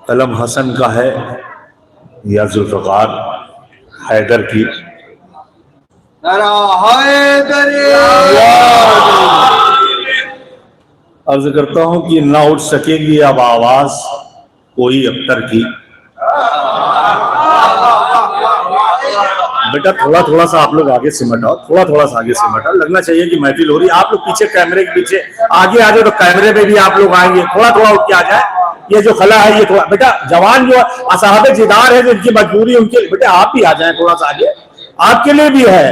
कलम हसन का है या जुल्फ़कार हैदर की? अर्ज करता हूं कि ना उठ सकेगी अब आवाज कोई अख्तर की। बेटा थोड़ा थोड़ा सा आप लोग आगे सिमट आओ, थोड़ा थोड़ा सा आगे सिमट आओ। लगना चाहिए कि महफिल हो रही है। आप लोग पीछे कैमरे के पीछे आगे आ जाओ तो कैमरे में भी आप लोग आएंगे। थोड़ा थोड़ा उठ के आ जाए। ये जो खला है ये थोड़ा बेटा जवान जो असहाबे जिदार है जिनकी मजबूरी उनके बेटा आप भी आ जाए थोड़ा सा आगे, आपके लिए भी है।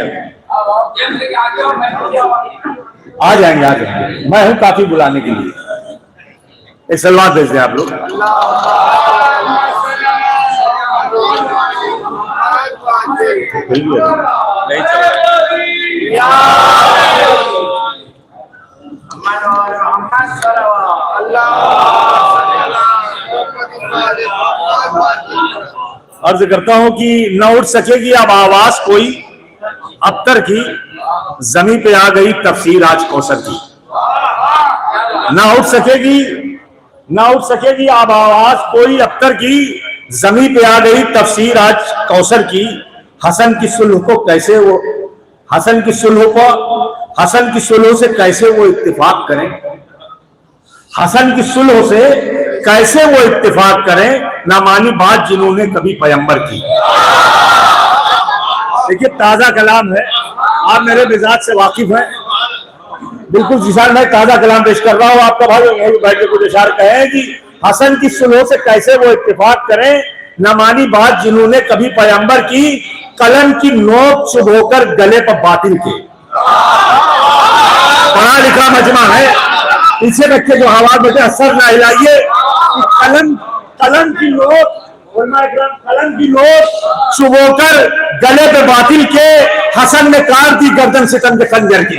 आ जाएंगे आ जाएंगे, मैं हूं काफी बुलाने के लिए। एक सलवार भेज दें आप लोग। अर्ज करता हूं कि न उठ सकेगी अब आवाज कोई अख्तर की, जमीन पे आ गई तफसीर आज कौसर की। ना उठ सकेगी अब आवाज कोई अख्तर की, जमीन पे आ गई तफसीर आज कौसर की। हसन की सुलह को कैसे वो हसन की सुलह से कैसे वो इत्तेफाक करें, हसन की सुलह से कैसे वो इत्तेफाक करें, ना मानी बात जिन्होंने कभी पैगंबर की। देखिए ताजा कलाम है, आप मेरे मिजाज से वाकिफ हैं बिल्कुल। जिसान मैं ताजा कलाम पेश कर रहा हूं। आपका भाई बैठ के कुछ इशार कहे कि हसन की सुलह से कैसे वो इत्तेफाक करें, न मानी बात जिन्होंने कभी पैगंबर की। कलम की नोक चुभोकर गले पर बातिल के। पढ़ा लिखा मजमा है, पीछे रख के जो आवाज बचे असर ना हिलाइए। कलम की नोक चुभोकर गले पे बातिल के, हसन ने काट दी गर्दन सितम के खंजर की।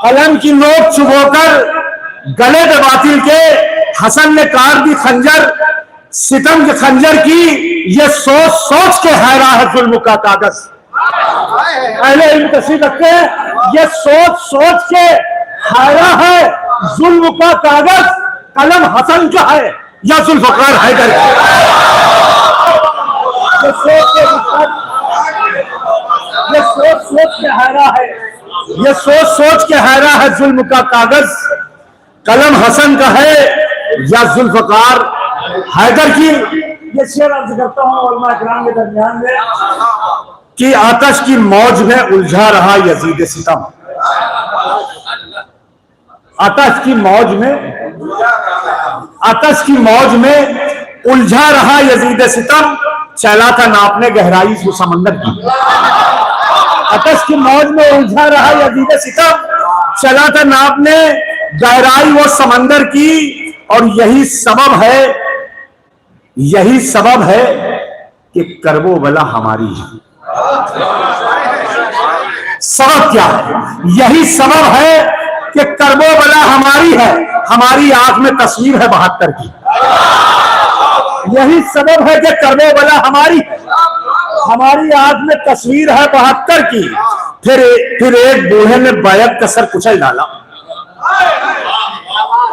कलम की नोक चुभोकर गले पे बातिल के, हसन ने काट दी खंजर सितम के खंजर की। ये सोच सोच के हैरा है जुल्म का कागज। पहले इल्म तस्वीर रखते हैं, ये सोच सोच के हैरा है जुल्म का कागज। कलम हसन का है या जुल्फ़कार हैदर की। ये सोच सोच के हैरा है, ये सोच सोच के हैरा है जुल्म का कागज। कलम हसन का है या जुल्फ़कार हैदर की। ये शेर अर्ज करता हूं उलमा इकराम के दरमियान में कि आतश की मौज में उलझा रहा यजीद सितम। आतश की मौज में उलझा रहा यजीद सितम, चला था नापने गहराई वो समंदर की। आतश की मौज में उलझा रहा यजीद सितम, चला था नापने गहराई वो समंदर की। और यही सबब है कि करबो बला हमारी है। सबब क्या है? यही सबब है कि करबो बला हमारी है। हमारी आंख में तस्वीर है 72 की। यही सबब है कि करबो बला हमारी है, हमारी आंख में तस्वीर है 72 की। फिर एक बूढ़े ने बैक का सर कुचल डाला।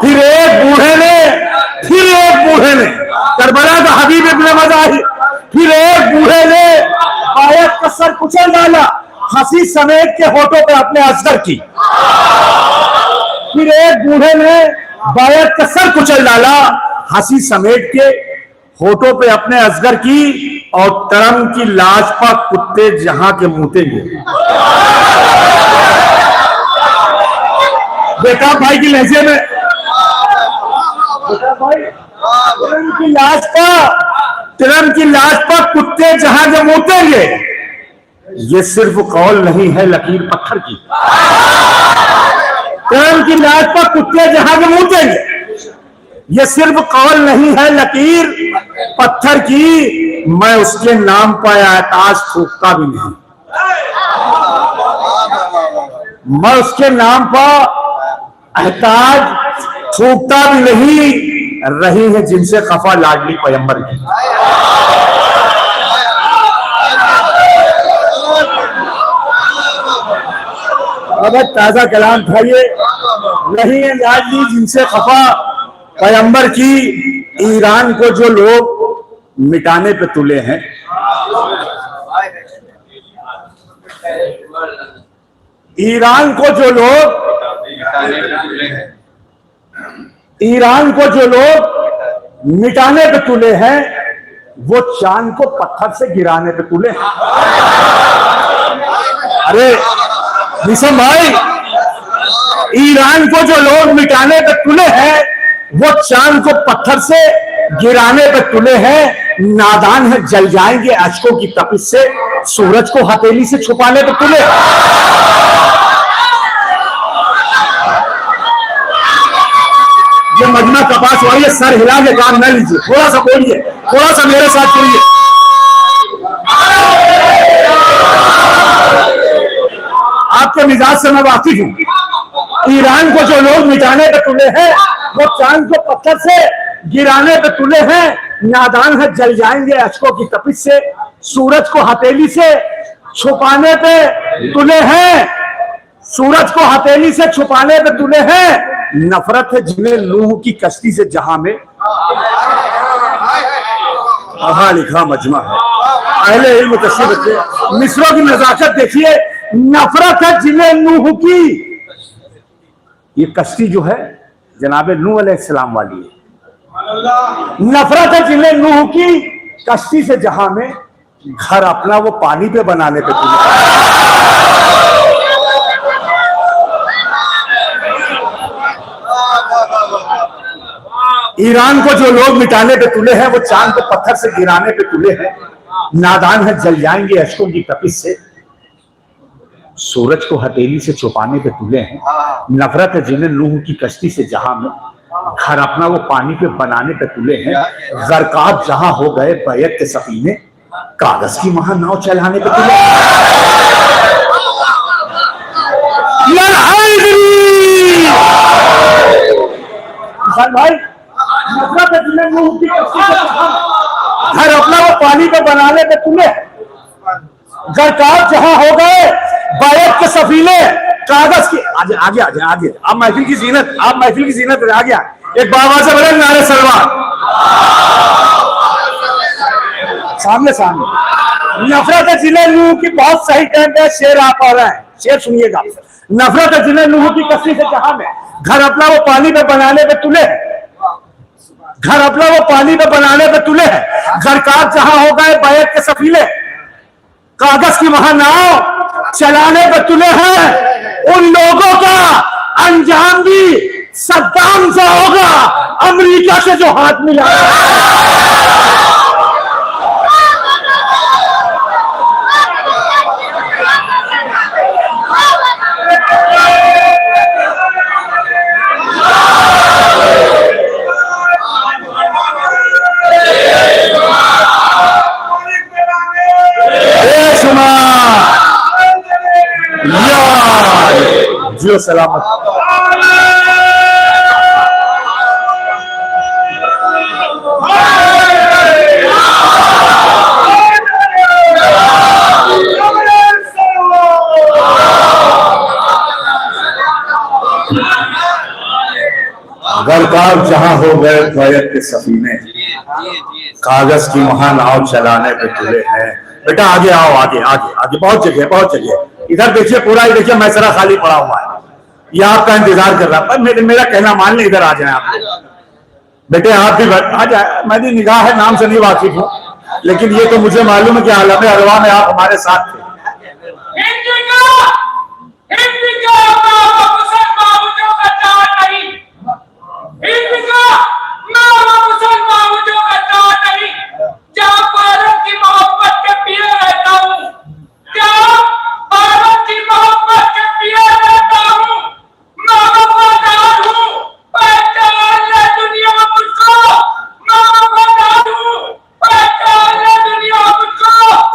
फिर एक बूढ़े ने करबला का हबीब इब्ने मज़ाहिर, फिर एक बूढ़े ने बैक का सर कुचल डाला, हंसी समेट के होठों पे अपने असगर की। फिर एक बूढ़े ने बैक का सर कुचल डाला, हंसी समेट के होठों पे अपने असगर की। और तरम की लाज पर कुत्ते जहां के मूतेंगे। बेटा भाई की लहजे में, बेटा भाई तिरम की लाज पर कुत्ते जहां के मूतेंगे। ये सिर्फ कौल नहीं है लकीर पत्थर की। तिरम की लाज पर कुत्ते जहां के मूतेंगे, ये सिर्फ कौल नहीं है लकीर पत्थर की। मैं उसके नाम पर एहताज थूकता भी नहीं, मैं उसके नाम पर एहताज थूकता भी नहीं। रही है जिनसे खफा लाडली पैगंबर की। अब ताजा कलाम था ये, नहीं है लाडली जिनसे खफा पैगंबर की, ईरान को जो लोग मिटाने पे तुले हैं। ईरान को जो लोग मिटाने पे तुले हैं, वो चांद को पत्थर से गिराने पे तुले हैं। अरे निशम भाई, ईरान को जो लोग मिटाने पे तुले हैं, वो चांद को पत्थर से गिराने पे तुले हैं। नादान है, जल जाएंगे अश्कों की तपिश से, सूरज को हथेली से छुपाने पे तुले। ये मजमा कपास वाली है, सर हिला के काम न लीजिए, थोड़ा सा बोलिए, थोड़ा सा मेरे साथ बोलिए। आपके मिजाज से मैं वाकिफ हूं। ईरान को जो लोग मिटाने पे तुले हैं, वो चांद को पत्थर से गिराने पे तुले हैं। नादान है, जल जाएंगे अश्कों की तपिश से, सूरज को हथेली से छुपाने पे तुले हैं। सूरज को हथेली से छुपाने पे तुले हैं। नफरत है जिन्हें नूह की कश्ती से जहां में, पढ़ा लिखा मजमा है। अहले इल्म तशरीफ रखिए, मिस्रों की नजाकत देखिए। नफरत है जिन्हें नूह की, ये कश्ती जो है जनाब नूह अलैहिस्सलाम वाली है। नफरत है जिन्हें नूह की कश्ती से जहां में, घर अपना वो पानी पे बनाने पे तुले। ईरान को जो लोग मिटाने पे तुले हैं, वो चांद को पत्थर से गिराने पे तुले हैं। नादान है, जल जाएंगे अश्कों की तपिश से, सूरज को हथेली से छुपाने पे तुले हैं। नफरत है जिन्हें नूह की कश्ती से जहां में, घर अपना वो पानी पे बनाने पे तुले हैं। गरकाब जहां हो गए बैत के सफीने, कागज की महा नाव चलाने पे तुले। भाई, नफरत है जिन्हें नूह की कश्ती से जहां, घर अपना वो पानी पे बनाने पे तुले। गरकाब जहां हो गए बैत के सफीने, कागज की आगे आगे आगे आगे। आप महफिल की जीनत, आप महफिल की जीनत आ गया। एक बाबा से बोले नारे सलवार, सामने सामने। नफरत है जिन्हें नूह की, बहुत सही टाइम पे शेर आप आ रहा है, शेर सुनिएगा। नफरत है जिन्हें नूह की कश्ती से जहां में, घर अपना वो पानी पे बनाने पे तुले हैं। घर अपना वो पानी पे बनाने पे तुले हैं। गरकाब जहां हो गए बैत के सफीने, कागज की महानाव चलाने पे तुले हैं। उन लोगों का अंजाम भी सद्दाम सा होगा, अमेरिका से जो हाथ मिला। जियो सलामत। गरकाब जहां हो गए बैत के सफीने, कागज की महानाव चलाने पे तुले हैं। बेटा आगे आओ, आगे आगे आगे, बहुत जगह बहुत जगह। इधर देखिए, पूरा ही देखिए मैसरा खाली पड़ा हुआ है, यह आपका इंतजार कर रहा है। मेरा कहना मान लें, इधर आ जाए आप बेटे, आप भी आ जाए। मेरी निगाह है, नाम से नहीं वाकिफ हूँ, लेकिन ये तो मुझे मालूम है कि आलम अरवा में आप हमारे साथ थे।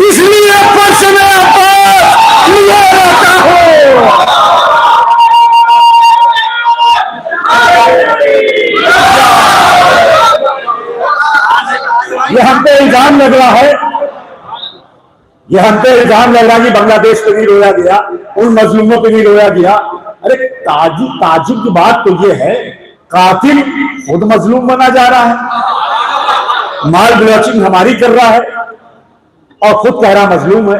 इसलिए ये हम पे इल्जाम लग रहा कि बांग्लादेश पे भी रोया गया, उन मजलूमों पे भी रोया गया। अरे ताजुब की बात तो ये है, कातिल खुद मजलूम बना जा रहा है, माल ब्लॉचिंग हमारी कर रहा है और खुद कह रहा मजलूम है।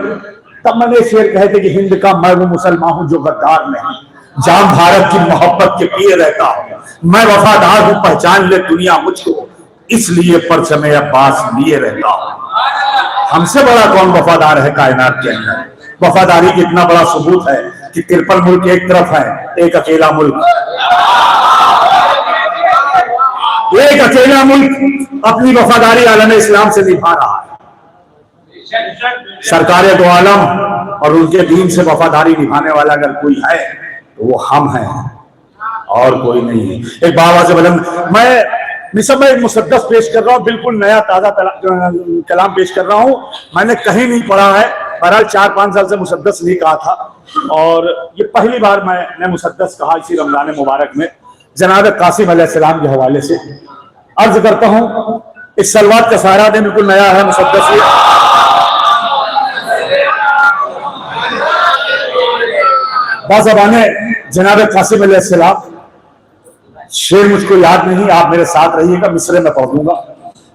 तब मैंने शेर कहे थे कि हिंद का मैं वो मुसलमान हूं जो गद्दार नहीं, जाम भारत की मोहब्बत के पिए रहता हूं, मैं वफादार हूं पहचान ले दुनिया मुझको, इसलिए परचमे अब्बास लिए रहता हूं। हमसे बड़ा कौन वफादार है कायनात के अंदर? वफादारी की इतना बड़ा सबूत है कि 53 मुल्क एक तरफ है, एक अकेला मुल्क अपनी वफादारी आलम इस्लाम से निभा रहा है। सरकार दो आलम और उनके दीन से वफादारी निभाने वाला अगर कोई है तो वो हम हैं और कोई नहीं है। एक बाबा से बुलंद मैं एक मुसद्दस पेश कर रहा हूँ, बिल्कुल नया ताजा कलाम पेश कर रहा हूँ। मैंने कहीं नहीं पढ़ा है, बहरहाल 4-5 साल से मुसद्दस नहीं कहा था और ये पहली बार मैंने मुसद्दस कहा इसी रमजान मुबारक में जनाब कासिम अलैहिस्सलाम के हवाले से अर्ज करता हूँ। इस सलवात का सारा दिन बिल्कुल नया है मुसद्दस। बाज़बाने जनाब कासिम अलैहिस्सलाम, शेर मुझको याद नहीं, आप मेरे साथ रहिएगा, मिसरे में पढ़ दूंगा।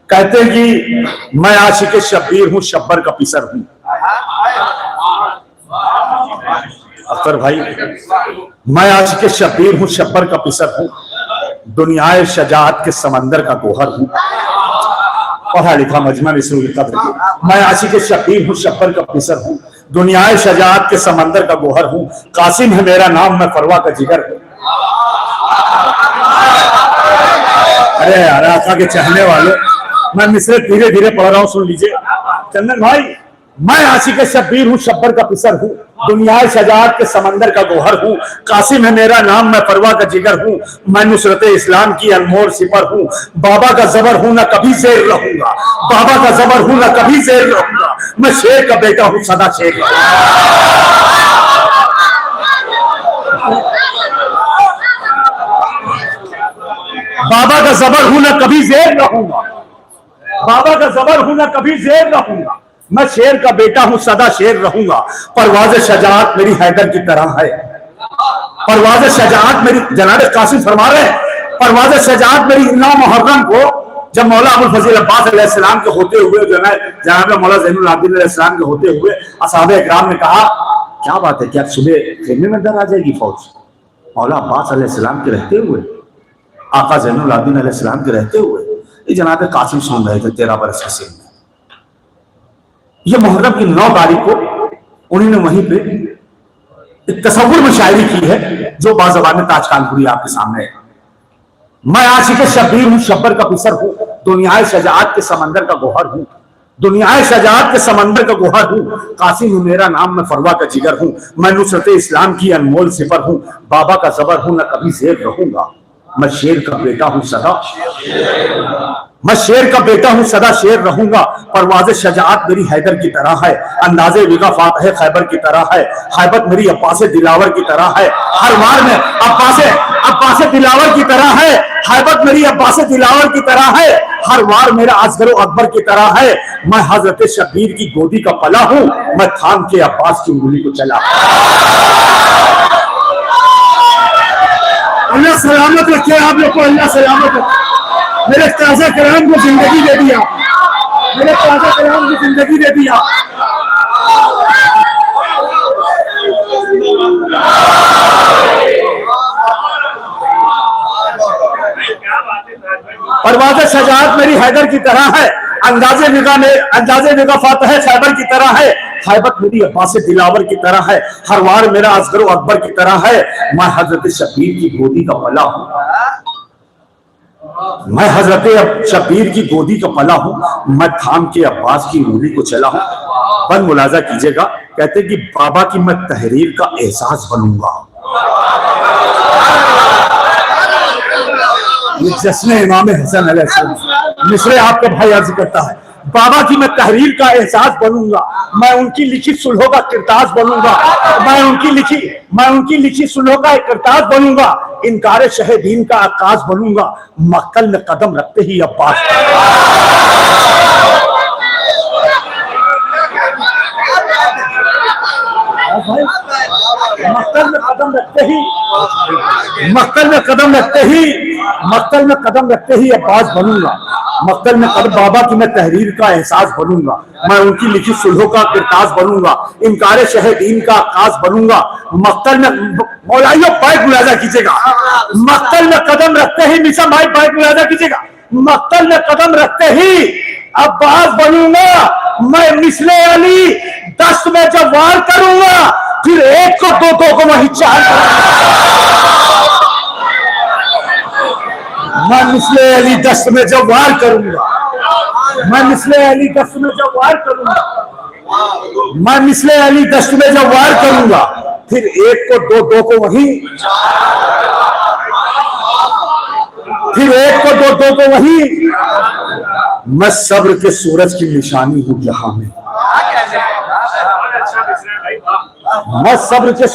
कहते हैं कि मैं आशिक शब्बीर हूं, शब्बर का पिसर हूं। अख्तर भाई, मैं आशिक शब्बीर हूं, शब्बर का पिसर हूं, दुनियाए शजाअत के समंदर का गोहर हूं। पढ़ा लिखा मजमा रसूल कद्र। मैं आशिक शब्बीर हूं, शब्बर का पिसर हूं, दुनियाए शजाअत के समंदर का गोहर हूं। कासिम है मेरा नाम, मैं फरवा का जिगर हूं। अरे यार आका के चाहने वालों, मैं मिसरे धीरे धीरे पढ़ रहा हूं, सुन लीजिए। चंदन भाई, मैं आशिक शब्बीर हूं, शब्बर का पिसर हूं, दुनियाए शजाअत के समंदर का गोहर हूं। कासिम है मेरा नाम, मैं फरवा का जिगर हूं, मैं नुसरत इस्लाम की अनमोल सिपर हूं। बाबा का जबर हूं, ना कभी शेर रहूंगा, बाबा का जबर हूं, ना कभी शेर रहूंगा। मैं शेर का बेटा हूं, सदा शेर रहूंगा। बाबा का जबर हूं, ना कभी जेर रहूंगा, बाबा का जबर हूं, ना कभी जेर रहूंगा। मैं शेर का बेटा हूं, सदा शेर रहूंगा। परवाज़ शजाअत मेरी हैदर की तरह है, परवाज़ शजाअत मेरी, जनाब कासिम फरमा रहे हैं, परवाज़ शजाअत मेरी 9 मुहर्रम को जब मौला अबुल फजील अब्बास अलैहिस्सलाम के होते हुए जो है जनाब मौला ज़ैनुल आबिदीन अलैहिस्सलाम के होते हुए असहाबे इकराम ने कहा, क्या बात है, क्या सुबह खेमे में अंदर आ जाएगी फौज? मौला अब्बास अलैहिस्सलाम के रहते हुए, आका ज़ैनुल आबिदीन अलैहिस्सलाम के रहते हुए ये जनाब कासिम सुन रहे थे 13 बरस के सिन में। ये मुहर्रम की 9 तारीख को उन्होंने वहीं पे एक तसव्वुर में शायरी की है जो बाज़बान ताज कानपुरी आपके सामने है। मैं आशिक शब्बीर हूं, शब्बर का पिसर हूं, दुनियाए शजाअत के समंदर का गोहर हूं, दुनियाए शजाअत के समंदर का गोहर हूं। कासिम मेरा नाम, मैं फरवा का जिगर हूं, मैं नुसरत इस्लाम की अनमोल सिपर हूं। बाबा का जबर हूं, ना कभी शेर रहूंगा। मैं शेर का बेटा हूं, सदा मैं शेर का बेटा हूं, सदा शेर रहूंगा। परवाज़ शजाअत मेरी हैदर की तरह है, अंदाज़े विगा फातह खैबर की तरह है। हैबत मेरी अब्बास दिलावर की तरह है, हर वार में अब्बास दिलावर की तरह है। हैबत मेरी अब्बास दिलावर की तरह है, हर वार मेरा असगर अकबर की तरह है। मैं हजरत शब्बीर की गोदी का पला हूं, मैं थाम के अब्बास की उंगली को चला। अल्लाह सलामत रखे आप लोग को, अल्लाह सलामत रखे। मेरे ताज़ा कलाम को जिंदगी दे दिया, मेरे ताज़ा कलाम को जिंदगी दे दिया। परवाज़ शजाअत मेरी हैदर की तरह है, अंदाज़े निगाह फातह खैबर की तरह है। हैबत मेरी अब्बास दिलावर की तरह है, हर वार मेरा असगर अकबर की तरह है। मैं हजरत शब्बीर की गोदी का पला हूं, मैं हजरत शब्बीर की गोदी का पला हूं, मैं थाम के अब्बास की उंगली को चला हूं। बन मुलाजा कीजिएगा, कहते कि बाबा की मैं तहरीर का एहसास बनूंगा। ये जश्न इमाम हसन अलैहिस्सलाम मिसरे आपका भाई अर्ज करता है, बाबा की मैं तहरीर का एहसास बनूंगा, मैं उनकी लिखी सुलहों का किरताज बनूंगा, मैं उनकी लिखी सुलहों का एक किरताज बनूंगा। इनकार शहीदीन का आकाश बनूंगा, मक्कल में कदम रखते ही अब्बास। मक्तल में कदम रखते ही मक्तल में कदम रखते ही मक्तल में कदम रखते ही अब्बास बनूंगा। मक्तल में कदम बाबा की मैं तहरीर का एहसास बनूंगा। मैं उनकी लिखी सुलहों का किरतास बनूंगा। इनकार शहदीन का आकाश बनूंगा। मक्तल में मौलाइयों बाइक मुलाजा कीजिएगा। मक्तल में कदम रखते ही मिशा भाई बाइक मुलाजा कीजिएगा। मक्तल में कदम रखते ही अब्बास बनूंगा। मैं मिसले अली दस्त में जब वार करूंगा, फिर एक को दो को वही चार मैं मिसले अली दस्त में जब वार करूंगा। मैं मिसले अली दस्त में जब वार करूंगा। मैं मिसले अली दस्त में जब वार करूंगा, फिर एक को दो को वही फिर एक को दो को वही। मैं सब्र के सूरज की निशानी हूं जहां में। मैं सब्र के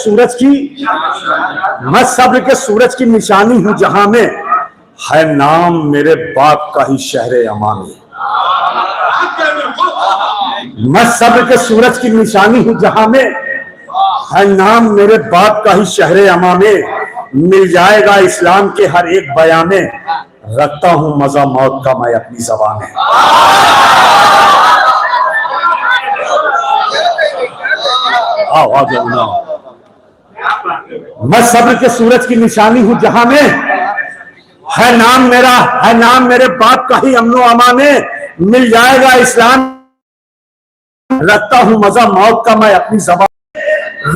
सूरज की निशानी हूं जहां में है नाम मेरे बाप का ही शहरे अमा में। मैं सब्र के सूरज की निशानी हूं जहां में है नाम मेरे बाप का ही शहरे अमा में। मिल जाएगा इस्लाम के हर एक बयान में। रखता हूं मजा मौत का मैं अपनी ज़बान में। आओ आगे मैं सब्र के सूरज की निशानी हूं जहां में है नाम मेरे बाप का ही अमनो अमा में। मिल जाएगा इस्लाम। रखता हूं मजा मौत का मैं अपनी ज़बान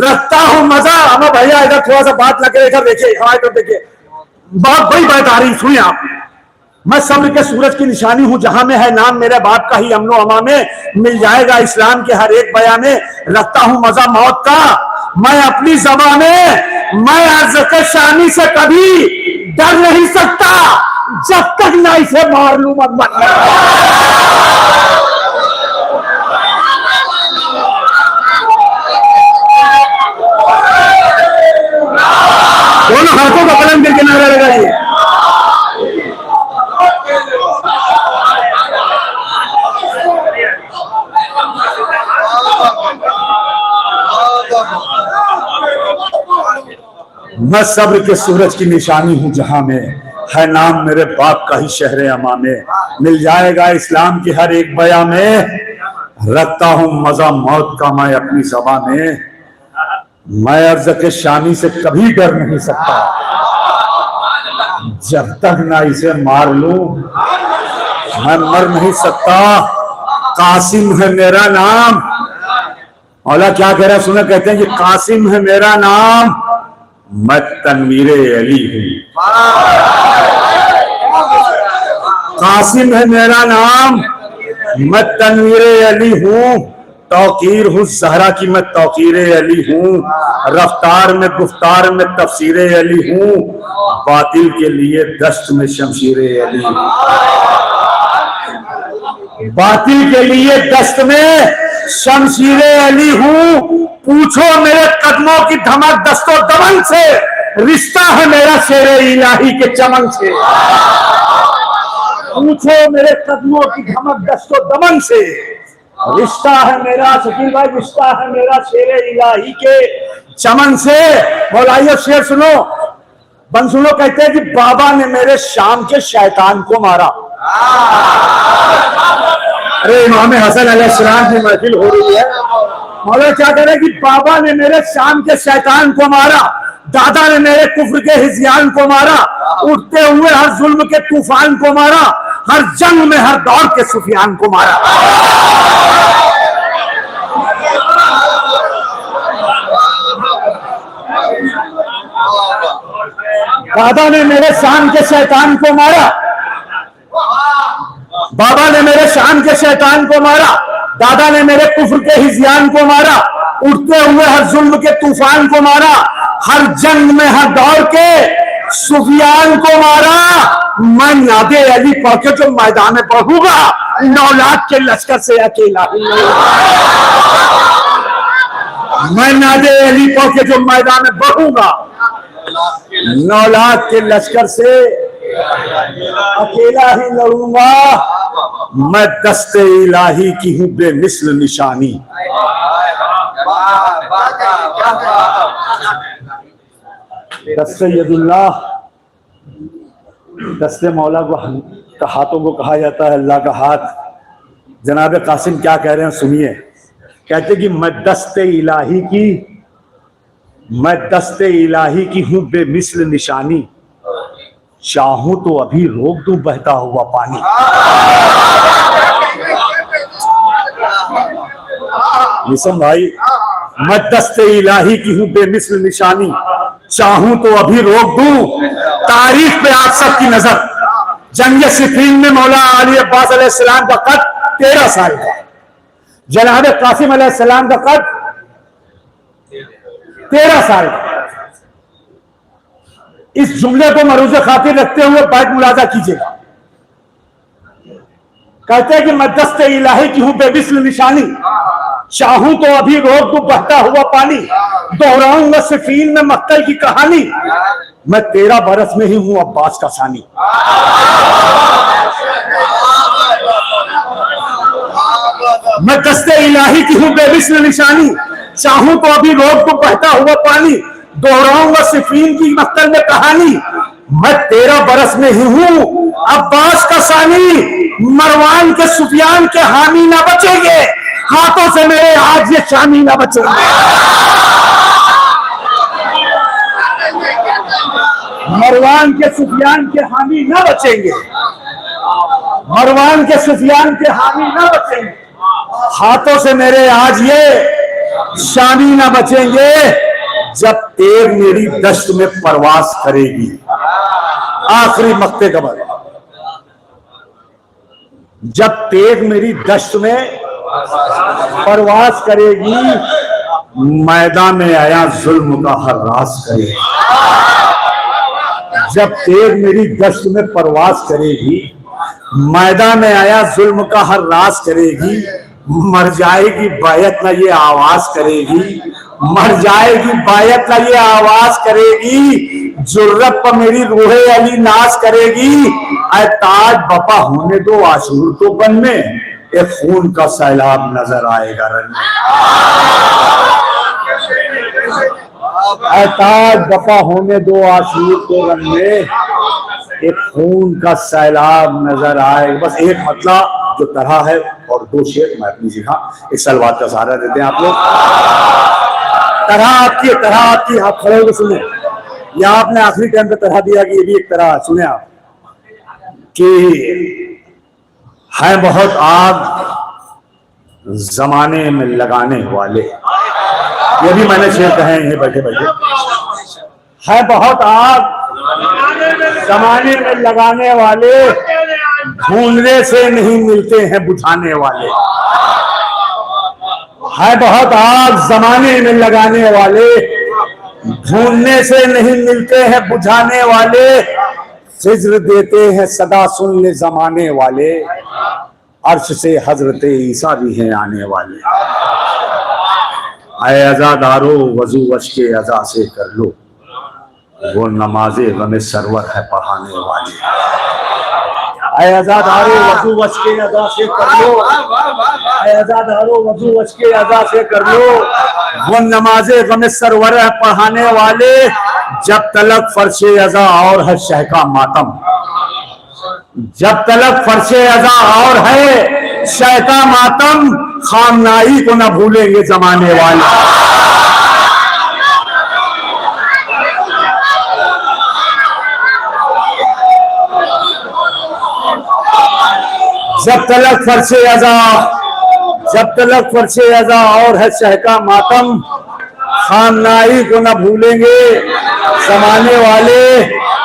रखता हूं मजा। अमा भैया इधर थोड़ा सा बात लगे इधर देखिए, हमारे तरफ देखिए, बहुत बड़ी बात आ रही, सुनिए आप। मैं सब्र के सूरज की निशानी हूं जहां में है नाम मेरे बाप का ही अमनो अमा में। मिल जाएगा इस्लाम के हर एक बयान में। रखता हूं मजा मौत का मैं अपनी ज़बान में। मैं अर्ज़ शानी से कभी डर नहीं सकता जब तक ना इसे मार लूं मत। दोनों हाथों का कलम करके नारा लगाइए। मैं सब्र के सूरज की निशानी हूं जहां में है नाम मेरे बाप का ही शहरे अमा में। मिल जाएगा इस्लाम की हर एक बयान में। रखता हूं मजा मौत का मैं अपनी ज़बान में। मैं अर्ज़ के शानी से कभी डर नहीं सकता जब तक ना इसे मार लूं मैं मर नहीं सकता। कासिम है मेरा नाम। मौला क्या कह रहा है सुना, कहते हैं कि कासिम है मेरा नाम, मैं तनवीरे अली हूं। कासिम है मेरा नाम, मैं तनवीरे अली हूं। तौकीर हूं ज़हरा की मैं तौकीरे अली हूं। रफ्तार में गुफ्तार में तफसीरे अली हूं। बातिल के लिए दस्त में शमशीरे अली हूं। बातिल के लिए दस्त में शमशीरे अली हूं। पूछो मेरे कदमों की धमक दस्तो दमन से। रिश्ता है मेरा शेरे इलाही के चमन से। पूछो मेरे कदमों की धमक दस्तो दमन से। रिश्ता है मेरा शकील भाई, रिश्ता है मेरा शेरे इलाही के चमन से। मौलाइयो शेर सुनो, बन सुनो। कहते हैं कि बाबा ने मेरे शाम के शैतान को मारा। अरे इमाम हसन अलैहिस्सलाम की महफिल हो रही है। मौला क्या कह रहे कि बाबा ने मेरे शाम के शैतान को मारा। दादा ने मेरे कुफ्र के हिज़यान को मारा। उठते हुए हर जुल्म के तूफान को मारा। हर जंग में हर दौर के सुफियान को मारा। दादा ने मेरे शाम के शैतान को मारा। बाबा ने मेरे शाम के शैतान को मारा। दादा ने मेरे कुफ्र के हिज़यान को मारा। उठते हुए हर जुल्म के तूफान को मारा। हर जंग में हर दौर के सुफियान को मारा। मैं नादे अली पढ़ के जो मैदान में पढ़ूंगा 9 लाख के लश्कर से अकेला। मैं नादे अली पढ़ के जो मैदान में बढ़ूंगा 9 लाख के लश्कर से अकेला ही लड़ूंगा। मैं दस्ते इलाही की हूं बेमिसल निशानी। दस्ते यदुल्लाह, दस्ते मौला को हाथों को कहा जाता है अल्लाह का हाथ। जनाब कासिम क्या कह रहे हैं सुनिए। कहते कि मैं दस्ते इलाही की हूं बेमिसल निशानी, चाहूं तो अभी रोक दूं बहता हुआ पानी। निसम भाई, मैं दस्ते इलाही की हूं बेमिसल निशानी, चाहूं तो अभी रोक दूं तारीख पे आप सबकी नजर। जंग सिफीन में मौला अली अब्बास अलैहिस्सलाम का कद 13 साल का, जनाब कासिम अलैहिस्सलाम का कद 13 साल का। इस जुमले को मरूज खातिर रखते हुए बैठ मुलाजा कीजिएगा। कहते हैं कि मैं दस्ते इलाही की हूं बेमिसल निशानी, चाहूं तो अभी रोक दूं बहता हुआ पानी। दोहराऊंगा सिफीन में मक्तल की कहानी, मैं 13 बरस में ही हूं अब्बास का सानी। मैं दस्ते इलाही की हूं बेमिसल निशानी, चाहूं तो अभी रोक दूं बहता हुआ पानी। दोहराऊंगा सिफीन की मक्तल में कहानी, मैं 13 बरस में ही हूं अब्बास का सानी। मरवान के सुफियान के हामी ना बचेंगे, हाथों से मेरे आज ये शामी ना बचेंगे। मरवान के सुफियान के हामी ना बचेंगे, मरवान के सुफियान के हामी ना बचेंगे, हाथों से मेरे आज ये शामी ना बचेंगे। जब तेग मेरी दश्त में परवास करेगी, आखिरी मक्ते कबर, जब तेग मेरी दश्त में परवास करेगी, मैदान में आया जुल्म का हर्रास करेगी। जब तेग मेरी दश्त में परवास करेगी, मैदान में आया जुल्म का हर्रास करेगी। मर जाएगी बायत ना ये आवाज करेगी, मर जाएगी बायत ना ये आवाज करेगी। जुर्रत पर मेरी रूहे अली नाज करेगी। ऐ ताज बपा होने दो आशूर तो बन में, एक खून का सैलाब नजर आएगा रन में। ऐ ताज बपा होने दो आशूर तो रन में, एक खून का सैलाब नजर आएगा। बस एक मतलब जो तरह है और 2 शेर मैं अपनी जगह एक सलवात का सहारा देते हैं आप लोग। तरह आपकी आप खड़े होकर सुने। या आपने आखिरी टाइम पे तरह दिया कि ये भी एक तरह सुने आप कि है बहुत आग जमाने में लगाने वाले। ये भी मैंने शेर कहे हैं बैठे बैठे। है बहुत आग जमाने में लगाने वाले, ढूंढने से नहीं मिलते हैं बुझाने वाले। है बहुत आग जमाने में लगाने वाले, ढूंढने से नहीं मिलते हैं बुझाने वाले। हिज्र देते हैं सदा सुन ले जमाने वाले, अर्श से हजरत ईसा भी हैं आने वाले। आए अज़ादारो वजू वश के अज़ा से कर लो, वो नमाजे गमे सरवर है पढ़ाने वाले। आए आज़ादारो वजू वश के अज़ा से कर लो, आए आज़ादारो वजू वश के अज़ा से कर लो, वो नमाजे गमे सरवर है पढ़ाने वाले। जब तलक फर्शे अज़ा और है शह का मातम, जब तलक फर्शे अज़ा और है शह का मातम, खामनाई को न भूलेंगे जमाने वाले। जब तलक फर्शे अज़ा, जब तलक फर्शे अज़ा और है शह का मातम, खामनाई को न भूलेंगे जमाने वाले।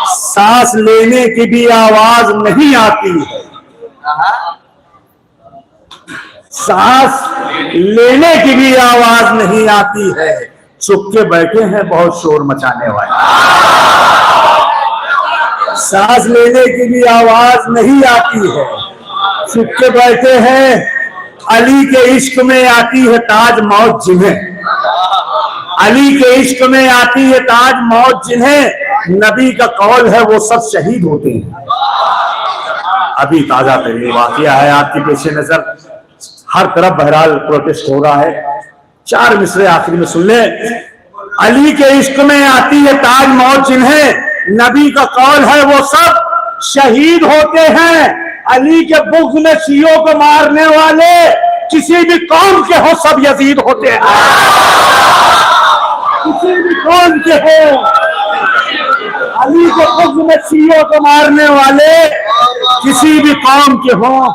सांस लेने की भी आवाज नहीं आती है, सांस लेने की भी आवाज नहीं आती है। चुप के बैठे हैं बहुत शोर मचाने वाले। सांस लेने की भी आवाज नहीं आती है, चुप के बैठे हैं। अली के इश्क में आती है ताज मौत जिन्हें, अली के इश्क में आती है ताज मौत जिन्हें, नबी का कौल है वो सब शहीद होते हैं। अभी ताजा तरीन वाकया है आपकी पेशे नजर। हर तरफ बहरहाल प्रोटेस्ट हो रहा है। 4 मिसरे आखिरी में सुन ले। अली के इश्क में आती है ताज मौत जिन्हें, नबी का कौल है वो सब शहीद होते हैं। अली के बुग़्ज़ में शियों को मारने वाले किसी भी कौम के हो सब यजीद होते हैं। किसी भी कौम के हो, अली के बुग़्ज़ में शियों को मारने वाले किसी भी कौम के हो